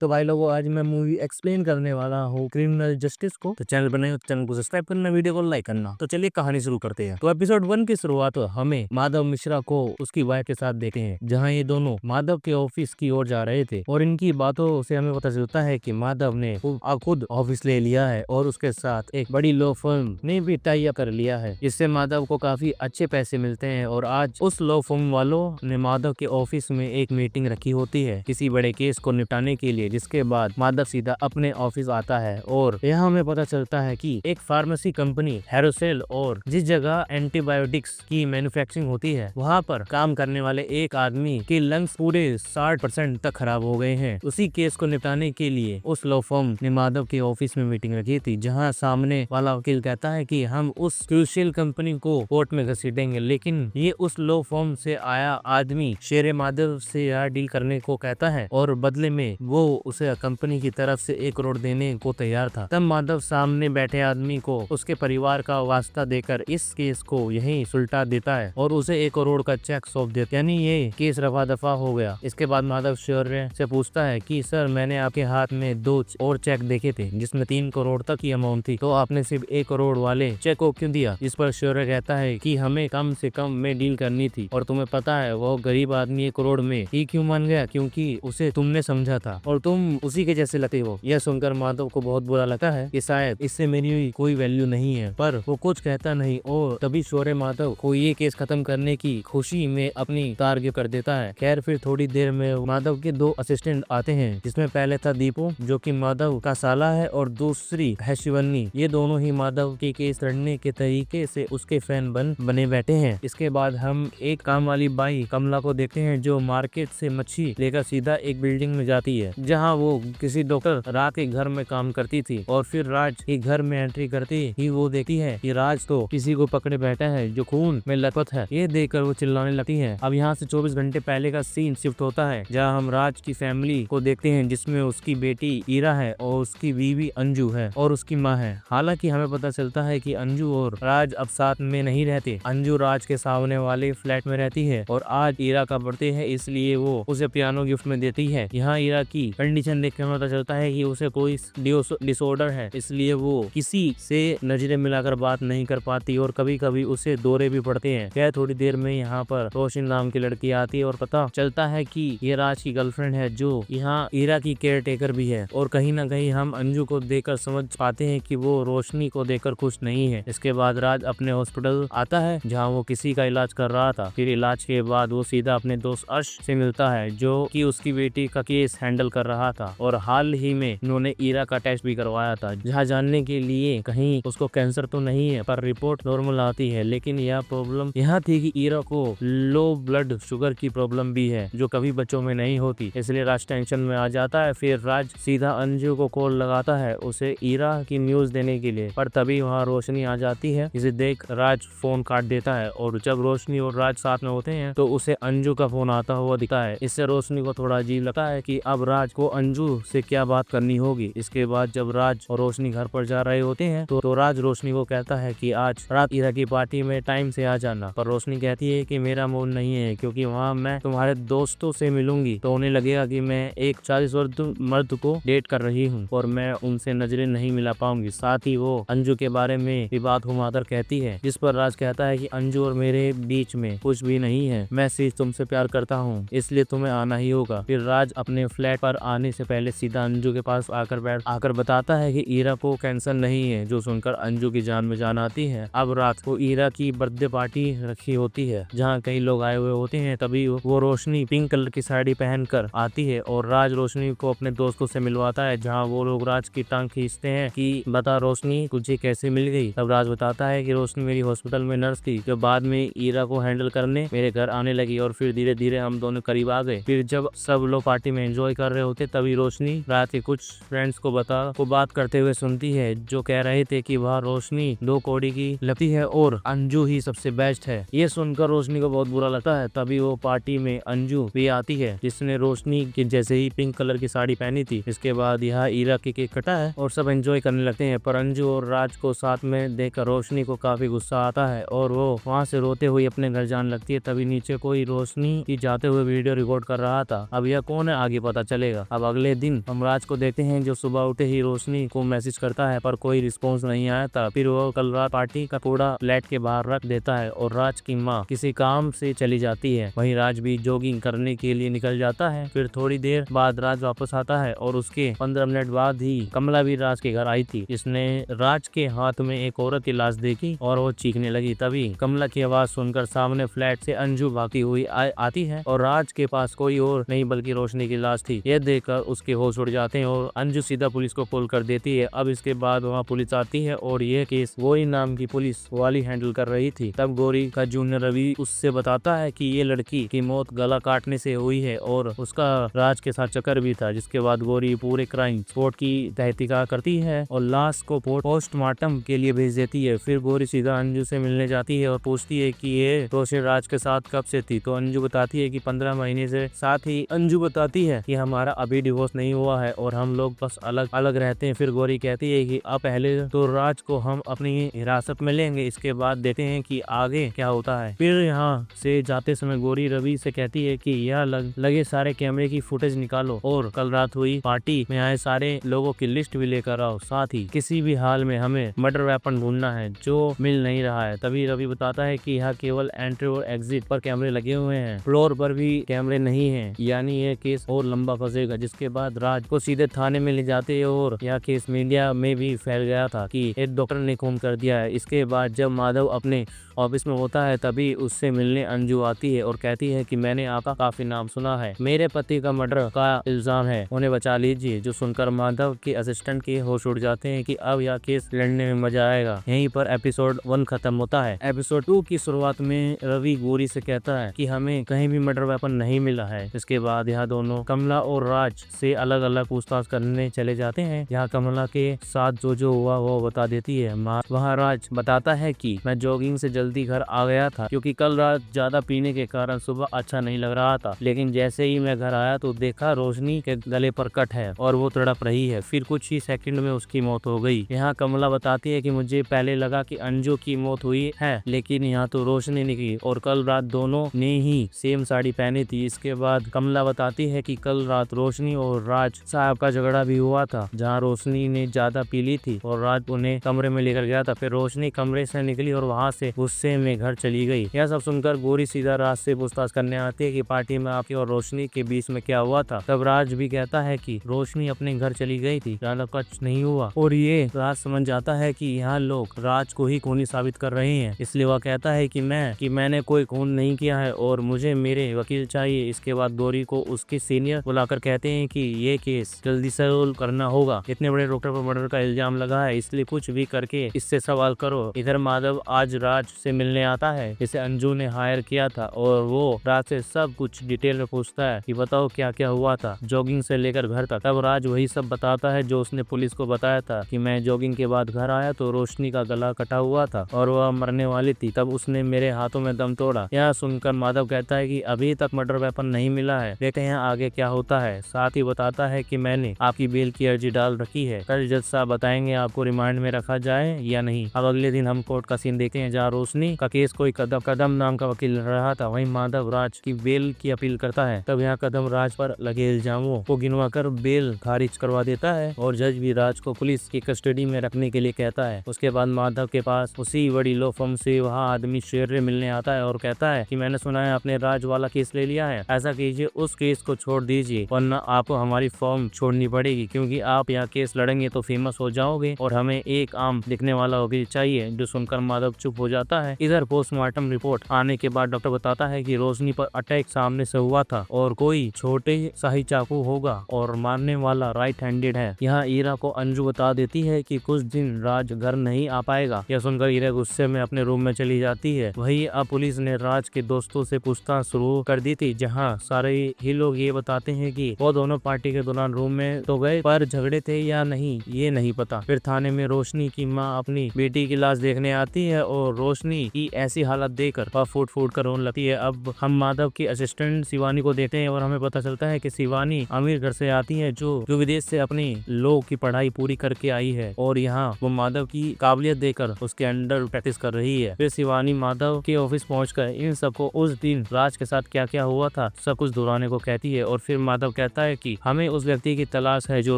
तो भाई लोगों, आज मैं मूवी एक्सप्लेन करने वाला हूँ क्रिमिनल जस्टिस को। तो चैनल पर नए हो तो चैनल को सब्सक्राइब करना, वीडियो को लाइक करना। तो चलिए कहानी शुरू करते हैं। तो एपिसोड 1 की शुरुआत हमें माधव मिश्रा को उसकी वाइफ के साथ देखते हैं, जहाँ ये दोनों माधव के ऑफिस की ओर जा रहे थे और इनकी बातों से हमें पता चलता है कि माधव ने खुद ऑफिस ले लिया है और उसके साथ एक बड़ी लॉ फर्म ने भी टाई अप कर लिया है, जिससे माधव को काफी अच्छे पैसे मिलते हैं। और आज उस लॉ फर्म वालों ने माधव के ऑफिस में एक मीटिंग रखी होती है किसी बड़े केस को निपटाने के लिए, जिसके बाद माधव सीधा अपने ऑफिस आता है और यहाँ हमें पता चलता है कि एक फार्मेसी कंपनी हेरोसेल और जिस जगह एंटीबायोटिक्स की मैन्युफैक्चरिंग होती है, वहाँ पर काम करने वाले एक आदमी के लंग्स पूरे 60% तक खराब हो गए हैं। उसी केस को निपटाने के लिए उस लॉ फर्म ने माधव के ऑफिस में मीटिंग रखी थी, जहाँ सामने वाला वकील कहता है कि हम उस क्रूशियल कंपनी को कोर्ट में घसीटेंगे, लेकिन ये उस लॉ फर्म से आया आदमी शेरे माधव से यह डील करने को कहता है और बदले में वो उसे कंपनी की तरफ से 1 करोड़ देने को तैयार था। तब माधव सामने बैठे आदमी को उसके परिवार का वास्ता देकर इस केस को यहीं सुलटा देता है और उसे 1 करोड़ का चेक सौंप देता, यानी ये केस रफा दफा हो गया। इसके बाद माधव शौर्य से पूछता है कि सर, मैंने आपके हाथ में 2 और चेक देखे थे जिसमें 3 करोड़ तक की अमाउंट थी, तो आपने सिर्फ 1 करोड़ वाले चेक को क्यों दिया? इस पर शौर्य कहता है कि हमें कम से कम में डील करनी थी और तुम्हें पता है वो गरीब आदमी 1 करोड़ में ही क्यों मान गया, क्योंकि उसे तुमने समझा था और तुम उसी के जैसे लगते हो। यह सुनकर माधव को बहुत बुरा लगता है कि शायद इससे मेरी कोई वैल्यू नहीं है, पर वो कुछ कहता नहीं और तभी शौर्य माधव को ये केस खत्म करने की खुशी में अपनी टारगेट कर देता है। खैर, फिर थोड़ी देर में माधव के 2 असिस्टेंट आते हैं, जिसमें पहले था दीपू जो कि माधव का साला है और दूसरी है शिवन्नी। ये दोनों ही माधव के केस लड़ने के तरीके से उसके फैन बने बैठे हैं। इसके बाद हम एक काम वाली बाई कमला को देखते हैं, जो मार्केट से मच्छी लेकर सीधा एक बिल्डिंग में जाती है, जहाँ वो किसी डॉक्टर राज के घर में काम करती थी। और फिर राज के घर में एंट्री करते ही वो देखती है कि राज तो किसी को पकड़े बैठा है जो खून में लथपथ है। ये देखकर वो चिल्लाने लगती है। अब यहाँ से 24 घंटे पहले का सीन शिफ्ट होता है, जहाँ हम राज की फैमिली को देखते हैं, जिसमें उसकी बेटी ईरा है और उसकी बीवी अंजू है और उसकी माँ है। हालांकि हमें पता चलता है कि अंजू और राज अब साथ में नहीं रहते। अंजू राज के सामने वाले फ्लैट में रहती है और आज ईरा का बर्थडे है, इसलिए वो उसे पियानो गिफ्ट में देती है। यहाँ ईरा की कंडीशन देख कर पता चलता है कि उसे कोई डिसऑर्डर है, इसलिए वो किसी से नजरें मिलाकर बात नहीं कर पाती और कभी कभी उसे दौरे भी पड़ते हैं। खैर, थोड़ी देर में यहाँ पर रोशन नाम की लड़की आती है और पता चलता है कि ये राज की गर्लफ्रेंड है, जो यहाँ ईरा की केयर टेकर भी है। और कहीं ना कहीं हम अंजू को देखकर समझ पाते हैं कि वो रोशनी को देखकर खुश नहीं है। इसके बाद राज अपने हॉस्पिटल आता है, जहाँ वो किसी का इलाज कर रहा था। फिर इलाज के बाद वो सीधा अपने दोस्त अर्श से मिलता है, जो कि उसकी बेटी का केस हैंडल कर रहा था और हाल ही में उन्होंने ईरा का टेस्ट भी करवाया था, जहाँ जानने के लिए कहीं उसको कैंसर तो नहीं है, पर रिपोर्ट नॉर्मल आती है। लेकिन यह प्रॉब्लम यहाँ थी कि ईरा को लो ब्लड शुगर की प्रॉब्लम भी है, जो कभी बच्चों में नहीं होती, इसलिए राज टेंशन में आ जाता है। फिर राज सीधा अंजू को कॉल लगाता है उसे ईरा की न्यूज देने के लिए, पर तभी वहाँ रोशनी आ जाती है। इसे देख राज फोन काट देता है और जब रोशनी और राज साथ में होते हैं तो उसे अंजू का फोन आता हुआ दिखता है। इससे रोशनी को थोड़ा अजीब लगता है कि अब राज को अंजू से क्या बात करनी होगी। इसके बाद जब राज और रोशनी घर पर जा रहे होते हैं तो राज रोशनी को कहता है कि आज रात ईरा की पार्टी में टाइम से आ जाना, पर रोशनी कहती है कि मेरा मूड नहीं है, क्योंकि वहाँ मैं तुम्हारे दोस्तों से मिलूंगी तो उन्हें लगेगा कि मैं एक 40 वर्ष मर्द को डेट कर रही हूँ और मैं उनसे नजरें नहीं मिला पाऊंगी। साथ ही वो अंजू के बारे में भी बात घुमाकर कहती है, जिस पर राज कहता है कि अंजू और मेरे बीच में कुछ भी नहीं है, मैं सिर्फ तुमसे प्यार करता हूँ, इसलिए तुम्हें आना ही होगा। फिर राज अपने फ्लैट पर आने से पहले सीधा अंजू के पास आकर बताता है कि ईरा को कैंसर नहीं है, जो सुनकर अंजू की जान में जान आती है। अब रात को ईरा की बर्थडे पार्टी रखी होती है, जहाँ कई लोग आए हुए होते हैं। तभी वो रोशनी पिंक कलर की साड़ी पहनकर आती है और राज रोशनी को अपने दोस्तों से मिलवाता है, जहाँ वो लोग राज की टांग खींचते हैं कि बता रोशनी, तुझे कैसे मिल गई। तब राज बताता है कि रोशनी मेरी हॉस्पिटल में नर्स थी, जो बाद में ईरा को हैंडल करने मेरे घर आने लगी और फिर धीरे धीरे हम दोनों करीब आ गए। फिर जब सब लोग पार्टी में एंजॉय कर रहे होते, तभी रोशनी रात के कुछ फ्रेंड्स को बात करते हुए सुनती है, जो कह रहे थे कि वह रोशनी 2 कौड़ी की लगती है और अंजू ही सबसे बेस्ट है। ये सुनकर रोशनी को बहुत बुरा लगता है। तभी वो पार्टी में अंजू भी आती है, जिसने रोशनी के जैसे ही पिंक कलर की साड़ी पहनी थी। इसके बाद यहाँ ईरा की केक कटा है और सब एंजॉय करने लगते हैं, पर अंजू और राज को साथ में देखकर रोशनी को काफी गुस्सा आता है और वो वहाँ से रोते हुए अपने घर जाने लगती है। तभी नीचे कोई रोशनी की जाते हुए वीडियो रिकॉर्ड कर रहा था। अब यह कौन है आगे पता चलेगा। अब अगले दिन हम राज को देखते हैं जो सुबह उठे ही रोशनी को मैसेज करता है पर कोई रिस्पॉन्स नहीं आया था। फिर वो कल रात पार्टी का कूड़ा फ्लैट के बाहर रख देता है और राज की माँ किसी काम से चली जाती है। वहीं राज भी जॉगिंग करने के लिए निकल जाता है। फिर थोड़ी देर बाद राज वापस आता है और उसके 15 मिनट बाद ही कमला भी राज के घर आई थी। इसने राज के हाथ में एक औरत की लाश देखी और वो चीखने लगी। तभी कमला की आवाज सुनकर सामने फ्लैट से अंजू भागती हुई आती है और राज के पास कोई और नहीं बल्कि रोशनी की लाश थी। यह देखकर उसके होश उड़ जाते हैं और अंजू सीधा पुलिस को कॉल कर देती है। अब इसके बाद वहाँ पुलिस आती है और यह केस गौरी नाम की पुलिस वाली हैंडल कर रही थी। तब गौरी का जूनियर रवि उससे बताता है कि ये लड़की की मौत गला काटने से हुई है और उसका राज के साथ चक्कर भी था। जिसके बाद गौरी पूरे क्राइम स्पॉट की तहकीकात करती है और लाश को पोस्टमार्टम के लिए भेज देती है। फिर गौरी सीधा अंजू से मिलने जाती है और पूछती है कि ये रोशन राज के साथ कब से थी। तो अंजू बताती है कि 15 महीने से। साथ ही अंजू बताती है कि हमारा अभी डिवोर्स नहीं हुआ है और हम लोग बस अलग अलग रहते हैं। फिर गौरी कहती है कि अब पहले तो राज को हम अपनी हिरासत में लेंगे, इसके बाद देखते हैं कि आगे क्या होता है। फिर यहाँ से जाते समय गौरी रवि से कहती है कि यह लगे सारे कैमरे की फुटेज निकालो और कल रात हुई पार्टी में आए सारे लोगों की लिस्ट भी लेकर आओ। साथ ही किसी भी हाल में हमें मर्डर वेपन ढूंढना है जो मिल नहीं रहा है। तभी रवि बताता है कि यहाँ केवल एंट्री और एग्जिट पर कैमरे लगे हुए हैं, फ्लोर पर भी कैमरे नहीं हैं, यानी यह केस और लंबा फंसेगा। जिसके बाद राज को सीधे थाने में ले जाते हैं और यह केस मीडिया में भी फैल गया था कि एक डॉक्टर ने खून कर दिया है। इसके बाद जब माधव अपने ऑफिस में होता है तभी उससे मिलने अंजू आती है और कहती है कि मैंने आपका काफी नाम सुना है, मेरे पति का मर्डर का इल्जाम है, उन्हें बचा लीजिए। जो सुनकर माधव के असिस्टेंट के होश उड़ जाते हैं कि अब यह केस लड़ने में मजा आएगा। यहीं पर एपिसोड 1 खत्म होता है। एपिसोड 2 की शुरुआत में रवि गौरी से कहता है कि हमें कहीं भी मर्डर वेपन नहीं मिला है। इसके बाद यह दोनों कमला और राज से अलग अलग पूछताछ करने चले जाते हैं। यहाँ कमला के साथ जो हुआ वो बता देती है। वहाँ राज बताता है कि मैं जॉगिंग से जल्दी घर आ गया था क्योंकि कल रात ज्यादा पीने के कारण सुबह अच्छा नहीं लग रहा था, लेकिन जैसे ही मैं घर आया तो देखा रोशनी के गले पर कट है और वो तड़प रही है। फिर कुछ ही सेकंड में उसकी मौत हो गई। यहाँ कमला बताती है कि मुझे पहले लगा कि अंजू की मौत हुई है, लेकिन यहाँ तो रोशनी निकली और कल रात दोनों ने ही सेम साड़ी पहनी थी। इसके बाद कमला बताती है कि कल रात रोशनी और राज साहब का झगड़ा भी हुआ था, जहाँ रोशनी ने ज्यादा पी ली थी और राज उन्हें कमरे में लेकर गया था। फिर रोशनी कमरे से निकली और वहाँ से गुस्से में घर चली गई। यह सब सुनकर गौरी सीधा राज से पूछताछ करने आती है कि पार्टी में आपकी और रोशनी के बीच में क्या हुआ था। तब राज भी कहता है कि रोशनी अपने घर चली गई थी, ज्यादा कुछ नहीं हुआ। और ये राज समझ जाता है कि यहाँ लोग राज को ही खूनी साबित कर रहे हैं, इसलिए वह कहता है कि मैंने कोई खून नहीं किया है और मुझे मेरे वकील चाहिए। इसके बाद गौरी को उसके सीनियर बुलाकर कहते हैं कि ये केस जल्दी सोल्व करना होगा, इतने बड़े डॉक्टर पर मर्डर का इल्जाम लगा है, इसलिए कुछ भी करके इससे सवाल करो। इधर माधव आज राज से मिलने आता है, जिसे अंजू ने हायर किया था, और वो राज से सब कुछ डिटेल में पूछता है कि बताओ क्या क्या हुआ था जॉगिंग से लेकर घर तक। तब राज वही सब बताता है जो उसने पुलिस को बताया था कि मैं जॉगिंग के बाद घर आया तो रोशनी का गला कटा हुआ था और वह मरने वाली थी, तब उसने मेरे हाथों में दम तोड़ा। यह सुनकर माधव कहता है कि अभी तक मर्डर वेपन नहीं मिला है, देखते हैं आगे क्या होता है। साथ ही बताता है कि मैंने आपकी बेल की अर्जी डाल रखी है, कल जज साहब बताएंगे आपको रिमांड में रखा जाए या नहीं। अब अगले दिन हम कोर्ट का सीन देखते हैं जहाँ रोशनी का केस कोई कदम नाम का वकील लड़ रहा था। वहीं माधव राज की बेल की अपील करता है। तब यहाँ कदम राज पर लगे इल्जामों को गिनवाकर बेल खारिज करवा देता है और जज भी राज को पुलिस की कस्टडी में रखने के लिए कहता है। उसके बाद माधव के पास उसी बड़ी लो फर्म से वहाँ आदमी शेर मिलने आता है और कहता है कि मैंने सुना है आपने राज वाला केस ले लिया है, ऐसा कीजिए उस केस को छोड़ दीजिए वरना आपको हमारी फर्म छोड़नी पड़ेगी, क्योंकि आप यहाँ केस लड़ेंगे तो फेमस हो जाओगे और हमें एक आम दिखने वाला वकील चाहिए। जो सुनकर माधव चुप हो जाता है। इधर पोस्टमार्टम रिपोर्ट आने के बाद डॉक्टर बताता है कि रोशनी पर अटैक सामने से हुआ था और कोई छोटे शाही चाकू होगा और मारने वाला राइट हैंडेड है। यहाँ ईरा को अंजू बता देती है कि कुछ दिन राज घर नहीं आ पाएगा। यह सुनकर ईरा गुस्से में अपने रूम में चली जाती है। वही अब पुलिस ने राज के दोस्तों से पूछताछ शुरू कर दी थी, जहाँ सारे ही लोग ये बताते हैं कि वो दोनों पार्टी के दौरान रूम में तो गए पर झगड़े थे या नहीं ये नहीं पता। फिर थाने में रोशनी की माँ अपनी बेटी की लाश देखने आती है और रोशनी रोशनी की ऐसी हालत देखकर वह फूट फूट कर रोने लगती है। अब हम माधव की असिस्टेंट शिवानी को देखते हैं और हमें पता चलता है कि शिवानी अमीर घर से आती है जो विदेश से अपनी लॉ की पढ़ाई पूरी करके आई है और यहाँ वो माधव की काबिलियत देकर उसके अंडर प्रैक्टिस कर रही है। फिर शिवानी माधव के ऑफिस पहुंचकर इन सबको उस दिन राज के साथ क्या क्या हुआ था सब कुछ दोहराने को कहती है और फिर माधव कहता है कि हमें उस व्यक्ति की तलाश है जो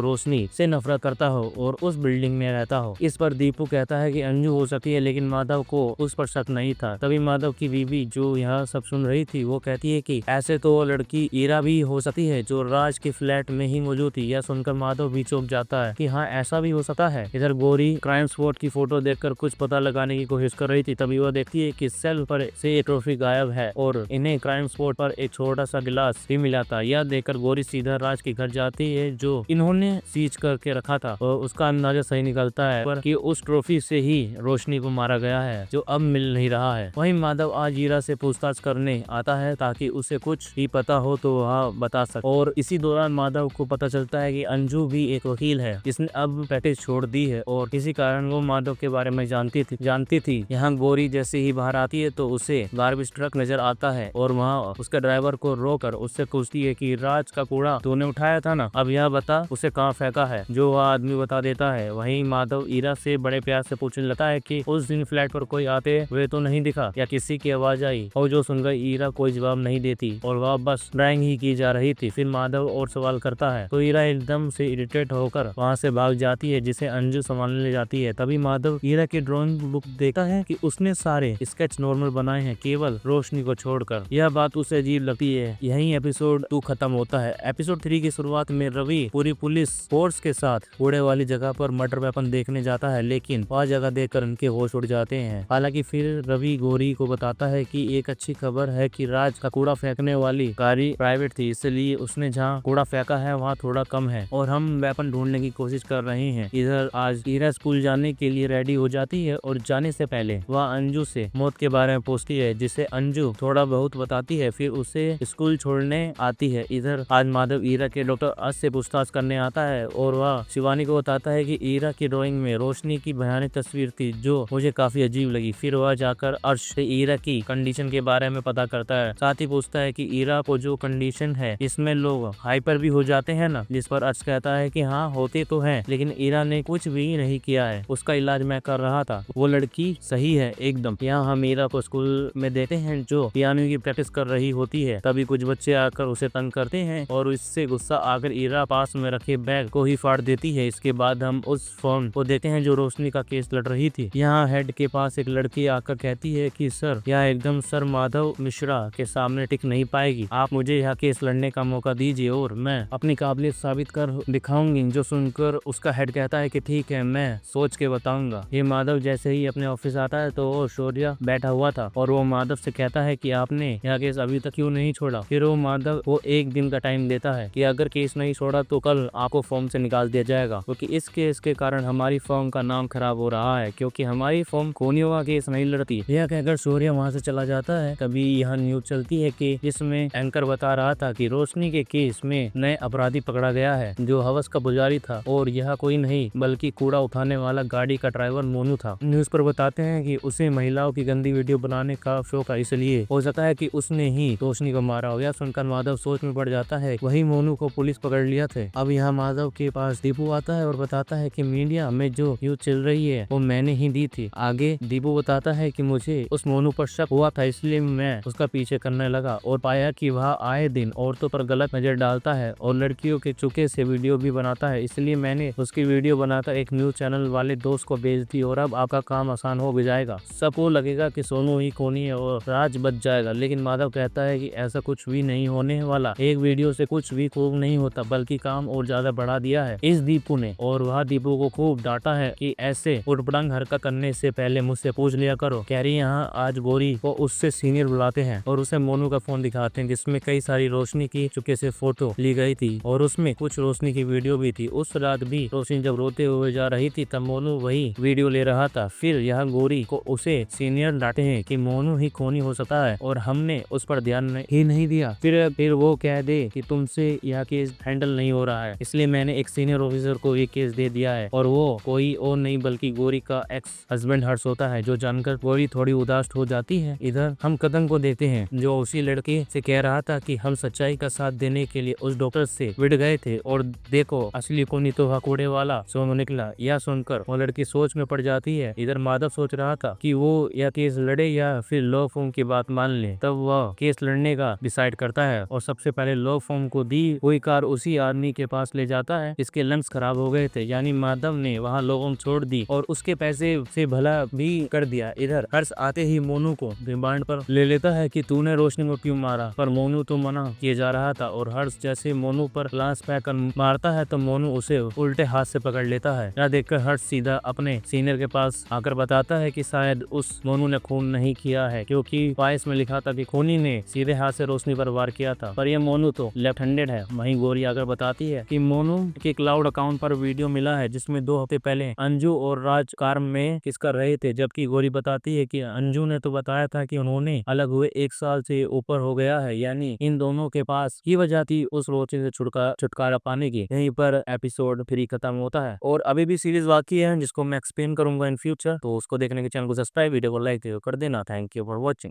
रोशनी से नफरत करता हो और उस बिल्डिंग में रहता हो। इस पर दीपू कहता है कि अंजू हो सकती है, लेकिन माधव को उस पर शक नहीं था। तभी माधव की बीवी जो यहाँ सब सुन रही थी वो कहती है कि ऐसे तो वो लड़की ईरा भी हो सकती है जो राज के फ्लैट में ही मौजूद थी। यह सुनकर माधव भी चौंक जाता है कि हाँ ऐसा भी हो सकता है। इधर गौरी क्राइम स्पॉट की फोटो देखकर कुछ पता लगाने की कोशिश कर रही थी। तभी वह देखती है कि सेल पर से एक ट्रॉफी गायब है और इन्हें क्राइम स्पॉट पर एक छोटा सा गिलास भी मिला था। यह देखकर गौरी सीधा राज के घर जाती है जो इन्होंने सीज करके रखा था और उसका अंदाजा सही निकलता है पर कि उस ट्रॉफी से ही रोशनी को मारा गया है जो अब मिल नहीं रहा है। वहीं माधव आज ईरा से पूछताछ करने आता है ताकि उसे कुछ भी पता हो तो वह बता सके और इसी दौरान माधव को पता चलता है कि अंजू भी एक वकील है जिसने अब प्रैक्टिस छोड़ दी है और किसी कारण वो माधव के बारे में जानती थी। यहाँ गौरी जैसे ही बाहर आती है तो उसे गार्बेज ट्रक नजर आता है और वहाँ उसके ड्राइवर को रोककर उससे पूछती है कि राज का कूड़ा तूने उठाया था ना, अब यह बता उसे कहाँ फेंका है। जो वह आदमी बता देता है। वहीं माधव ईरा से बड़े प्यार से पूछने लगता है कि उस दिन फ्लैट पर कोई आते हुए तो नहीं दिखा या किसी की आवाज आई, और जो सुनकर ईरा कोई जवाब नहीं देती और वह बस ड्राइंग ही की जा रही थी। फिर माधव और सवाल करता है तो ईरा एकदम से इरिटेट होकर वहाँ से भाग जाती है जिसे अंजू संभालने ले जाती है। तभी माधव ईरा की ड्राइंग बुक देखता है कि उसने सारे स्केच नॉर्मल बनाए हैं केवल रोशनी को छोड़कर। यह बात उसे अजीब लगती है। यही एपिसोड 2 खत्म होता है। एपिसोड 3 की शुरुआत में रवि पूरी पुलिस फोर्स के साथ कूड़े वाली जगह पर मर्डर वेपन देखने जाता है, लेकिन वह जगह देखकर उनके होश उड़ जाते हैं। हालांकि फिर रवि गौरी को बताता है कि एक अच्छी खबर है कि राज का कूड़ा फेंकने वाली गाड़ी प्राइवेट थी, इसलिए उसने जहाँ कूड़ा फेंका है वहाँ थोड़ा कम है और हम वेपन ढूंढने की कोशिश कर रहे हैं। इधर आज ईरा स्कूल जाने के लिए रेडी हो जाती है और जाने से पहले वह अंजू से मौत के बारे में पूछती है जिसे अंजू थोड़ा बहुत बताती है। फिर उसे स्कूल छोड़ने आती है। इधर आज माधव ईरा के डॉक्टर अर्श से पूछताछ करने आता है और वह शिवानी को बताता है कि ईरा की ड्राइंग में रोशनी की भयानक तस्वीर थी जो मुझे काफी अजीब लगी। फिर वह जाकर अर्श से ईरा की कंडीशन के बारे में पता करता है, साथ ही पूछता है कि ईरा को जो कंडीशन है इसमें लोग हाइपर भी हो जाते हैं ना, जिस पर अर्श कहता है कि हाँ होते तो हैं, लेकिन ईरा ने कुछ भी नहीं किया है, उसका इलाज मैं कर रहा था, वो लड़की सही है एकदम। यहाँ हम ईरा को स्कूल में देते हैं जो पियानो की प्रैक्टिस कर रही होती है। तभी कुछ बच्चे आकर उसे तंग करते हैं और इससे गुस्सा आकर ईरा पास में रखे बैग को ही फाड़ देती है। इसके बाद हम उस फोन को देखते हैं जो रोशनी का केस लड़ रही थी। यहाँ हेड के पास एक लड़की आकर कहती है कि सर यह एकदम सर माधव मिश्रा के सामने टिक नहीं पाएगी, आप मुझे यह केस लड़ने का मौका दीजिए और मैं अपनी काबिलियत साबित कर दिखाऊंगी। जो सुनकर उसका हेड कहता है कि ठीक है मैं सोच के बताऊंगा। ये माधव जैसे ही अपने ऑफिस आता है तो वो शौर्य बैठा हुआ था और वो माधव से कहता है कि आपने यह केस अभी तक क्यों नहीं छोड़ा। फिर वो माधव को एक दिन का टाइम देता है कि अगर केस नहीं छोड़ा तो कल आपको फॉर्म से निकाल दिया जाएगा, क्योंकि इस केस के कारण हमारी फॉर्म का नाम खराब हो रहा है, क्योंकि हमारी फॉर्म खोनियों का केस नहीं लड़ती। यह कहकर शौर्य वहाँ से चला जाता है। तभी यहाँ न्यूज चलती है कि जिसमें एंकर बता रहा था कि रोशनी के केस में नए अपराधी पकड़ा गया है जो हवस का पुजारी था और यह कोई नहीं बल्कि कूड़ा उठाने वाला गाड़ी का ड्राइवर मोनू था। न्यूज पर बताते हैं कि उसे महिलाओं की गंदी वीडियो बनाने का शौक है, इसलिए हो सकता है कि उसने ही रोशनी को मारा हो। यह सुनकर माधव सोच में पड़ जाता है। वही मोनू को पुलिस पकड़ लिया थे। अब यहाँ माधव के पास दीपू आता है और बताता है कि मीडिया में जो न्यूज चल रही है वो मैंने ही दी थी। आगे दीपू बताता है कि मुझे उस मोनू पर शक हुआ था, इसलिए मैं उसका पीछे करने लगा और पाया कि वह आए दिन औरतों पर गलत नजर डालता है और लड़कियों के चुके से वीडियो भी बनाता है, इसलिए मैंने उसकी वीडियो बनाकर एक न्यूज चैनल वाले दोस्त को भेज दी और अब आपका काम आसान हो भी जाएगा। सबको लगेगा कि सोनू ही खूनी है और राज बच जाएगा, लेकिन माधव कहता है कि ऐसा कुछ भी नहीं होने वाला। एक वीडियो से कुछ भी खूब नहीं होता, बल्कि काम और ज्यादा बढ़ा दिया है इस दीपू ने। और वह दीपू को खूब डांटा है कि ऐसे उटपटांग हरकत करने से पहले मुझसे पूछ लिया करो। कैरी यहाँ आज गौरी को उससे सीनियर बुलाते हैं और उसे मोनू का फोन दिखाते हैं जिसमें कई सारी रोशनी की चुके से फोटो ली गई थी और उसमें कुछ रोशनी की वीडियो भी थी। उस रात भी रोशनी जब रोते हुए जा रही थी तब मोनू वही वीडियो ले रहा था। फिर यहाँ गौरी को उसे सीनियर डांटे हैं कि मोनू ही खूनी हो सकता है और हमने उस पर ध्यान ही नहीं दिया। फिर वो कह दे कि तुमसे यह केस हैंडल नहीं हो रहा है, इसलिए मैंने एक सीनियर ऑफिसर को ये केस दे दिया है और वो कोई और नहीं बल्कि गौरी का एक्स हस्बैंड हर्ष होता है जो जानकर जानकर गौरी थोड़ी उदास हो जाती है। इधर हम कदम को देखते हैं जो उसी लड़के से कह रहा था कि हम सच्चाई का साथ देने के लिए उस डॉक्टर से विड़ गए थे और देखो असली खूनी तो हकूड़े वाला सोनू निकला। यह सुनकर वो लड़की सोच में पड़ जाती है। इधर माधव सोच रहा था कि वो या केस लड़े या फिर लॉ फॉर्म की बात मान ले। तब वह केस लड़ने का डिसाइड करता है और सबसे पहले लॉ फॉर्म को दी हुई कार उसी आदमी के पास ले जाता है जिसके लंग्स खराब हो गए थे, यानी माधव ने वहाँ लॉ फॉर्म छोड़ दी और उसके पैसे से भला भी कर दिया। इधर हर्ष आते ही मोनू को रिमांड पर ले लेता है कि तूने रोशनी को क्यों मारा, पर मोनू तो मना किए जा रहा था और हर्ष जैसे मोनू पर लाश फेंक कर मारता है तो मोनू उसे उल्टे हाथ से पकड़ लेता है। यह देखकर हर्ष सीधा अपने सीनियर के पास आकर बताता है कि शायद उस मोनू ने खून नहीं किया है क्योंकि फाइल्स में लिखा था कि खूनी ने सीधे हाथ से रोशनी पर वार किया था, पर यह मोनू तो लेफ्ट हैंडेड है। वहीं गौरी आकर बताती है कि मोनू के क्लाउड अकाउंट पर वीडियो मिला है जिसमें 2 हफ्ते पहले अंजू और राज कार में किस कर रहे थे, जबकि गौरी बताती है कि अंजू ने तो बताया था कि उन्होंने अलग हुए 1 साल से ऊपर हो गया है, यानी इन दोनों के पास की वजह थी उस रोशनी से छुटकारा पाने की। यहीं पर एपिसोड 3 खत्म होता है और अभी भी सीरीज बाकी है जिसको मैं एक्सप्लेन करूंगा इन फ्यूचर, तो उसको देखने के चैनल को सब्सक्राइब, वीडियो को लाइक कर देना। Thank you for watching.